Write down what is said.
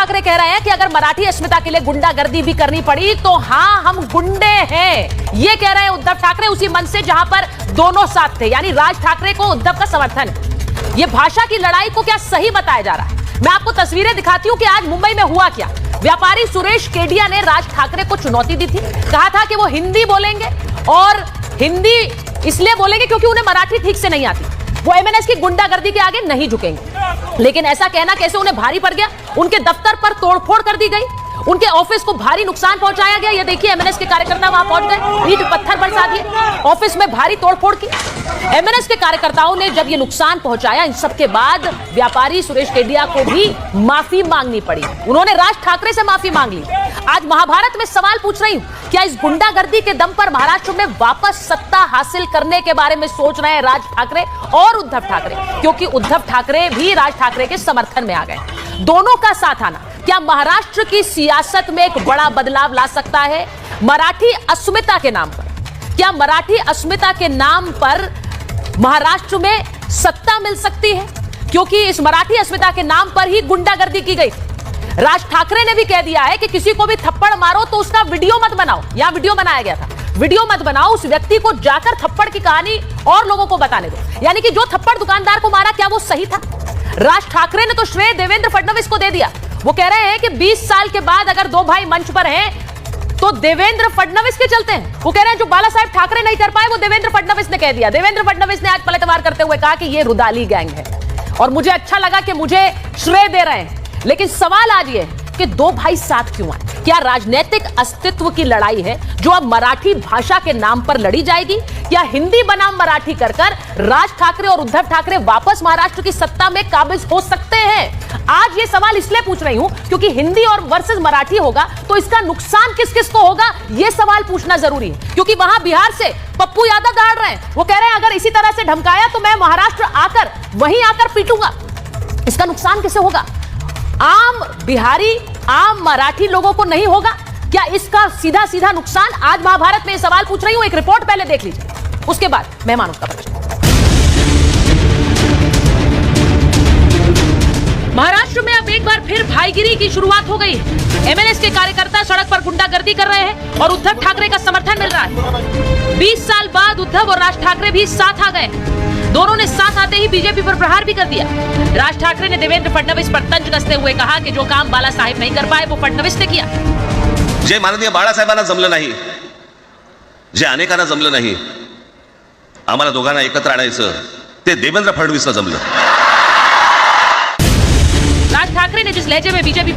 ठाकरे कह रहे हैं कि अगर मराठी अस्मिता के लिए गुंडागर्दी भी करनी पड़ी तो हाँ, हम गुंडे हैं। ये कह रहे हैं उद्धव ठाकरे उसी मंच से जहां पर दोनों साथ थे, यानी राज ठाकरे को उद्धव का समर्थन है। ये भाषा की लड़ाई को क्या सही बताया जा रहा है? मैं आपको तस्वीरें दिखाती हूं कि आज मुंबई में हुआ क्या। व्यापारी सुरेश केडिया ने राज ठाकरे को चुनौती दी थी, कहा था कि वो हिंदी बोलेंगे और हिंदी इसलिए बोलेंगे क्योंकि उन्हें मराठी ठीक से नहीं आती। वो एमएनएस की गुंडागर्दी के आगे नहीं झुकेंगे। लेकिन ऐसा कहना कैसे उन्हें भारी पड़ गया? उनके दफ्तर पर तोड़फोड़ कर दी गई, उनके ऑफिस को भारी नुकसान पहुंचाया गया। ये देखिए, एमएनएस के कार्यकर्ता वहां पहुंच गए, ईंट पत्थर बरसा दिए, ऑफिस में भारी तोड़फोड़ की। एमएनएस के कार्यकर्ताओं ने जब ये नुकसान पहुंचाया, इन सबके बाद व्यापारी सुरेश केडिया को भी माफी मांगनी पड़ी। उन्होंने राज ठाकरे से माफी मांग ली। आज महाभारत में सवाल पूछ रही हूं, क्या इस गुंडागर्दी के दम पर महाराष्ट्र में वापस सत्ता हासिल करने के बारे में सोच रहे हैं राज ठाकरे और उद्धव ठाकरे? क्योंकि उद्धव ठाकरे भी राज ठाकरे के समर्थन में आ गए। दोनों का साथ आना क्या महाराष्ट्र की सियासत में एक बड़ा बदलाव ला सकता है? मराठी अस्मिता के नाम पर, क्या मराठी अस्मिता के नाम पर महाराष्ट्र में सत्ता मिल सकती है? क्योंकि इस मराठी अस्मिता के नाम पर ही गुंडागर्दी की गई। राज ठाकरे ने भी कह दिया है कि किसी को भी थप्पड़ मारो तो उसका वीडियो मत बनाओ। यहां वीडियो बनाया गया था, वीडियो मत बनाओ, उस व्यक्ति को जाकर थप्पड़ की कहानी और लोगों को बताने दो। यानी कि जो थप्पड़ दुकानदार को मारा, क्या वो सही था? राज ठाकरे ने तो श्रेय देवेंद्र फडणवीस को दे दिया। वो कह रहे हैं कि 20 साल के बाद अगर दो भाई मंच पर हैं तो देवेंद्र फडणवीस के चलते हैं। वो कह रहे हैं जो बाला साहेब ठाकरे नहीं कर पाए वो देवेंद्र फडणवीस ने कह दिया। देवेंद्र फडणवीस ने आज पलटवार करते हुए कहा कि ये रुदाली गैंग है, और मुझे अच्छा लगा कि मुझे श्रेय दे रहे हैं। लेकिन सवाल आज ये है कि दो भाई साथ क्यों आए? क्या राजनीतिक अस्तित्व की लड़ाई है जो अब मराठी भाषा के नाम पर लड़ी जाएगी? क्या हिंदी बनाम मराठी कर राज ठाकरे और उद्धव ठाकरे वापस महाराष्ट्र की सत्ता में काबिज हो सकते हैं? आज ये सवाल इसलिए पूछ रही हूं क्योंकि हिंदी और वर्सेस मराठी होगा तो इसका नुकसान किस किस को होगा, यह सवाल पूछना जरूरी है। क्योंकि वहां बिहार से पप्पू यादव दहाड़ रहे हैं। वो कह रहे हैं अगर इसी तरह से धमकाया तो मैं महाराष्ट्र आकर वहीं आकर पीटूंगा। इसका नुकसान किसे होगा? आम बिहारी, आम मराठी लोगों को नहीं होगा क्या इसका सीधा सीधा नुकसान? आज महाभारत में सवाल पूछ रही हूं, एक रिपोर्ट पहले देख लीजिए, उसके बाद मेहमानों का प्रश्न। महाराष्ट्र में अब एक बार फिर भाईगिरी की शुरुआत हो गई है। एमएनएस के कार्यकर्ता सड़क पर गुंडागर्दी कर रहे हैं और उद्धव ठाकरे का समर्थन मिल रहा है। 20 साल बाद उद्धव और राज ठाकरे भी साथ आ गए। दोनों ने साथ आते ही बीजेपी पर प्रहार भी कर दिया। राज ठाकरे ने देवेंद्र फडणवीस पर तंज कसते हुए कहा कि जो काम बाला साहेब नहीं कर पाए वो फडणवीस ने किया। जे माननीय बाळासाहेबांना जमलं नाही, जे अनेकांना जमलं नाही, आम्हाला दोघांना एकत्र आणायचं ते देवेंद्र फडणवीसला जमलं। राज ठाकरे ने जिस लहजे में बीजेपी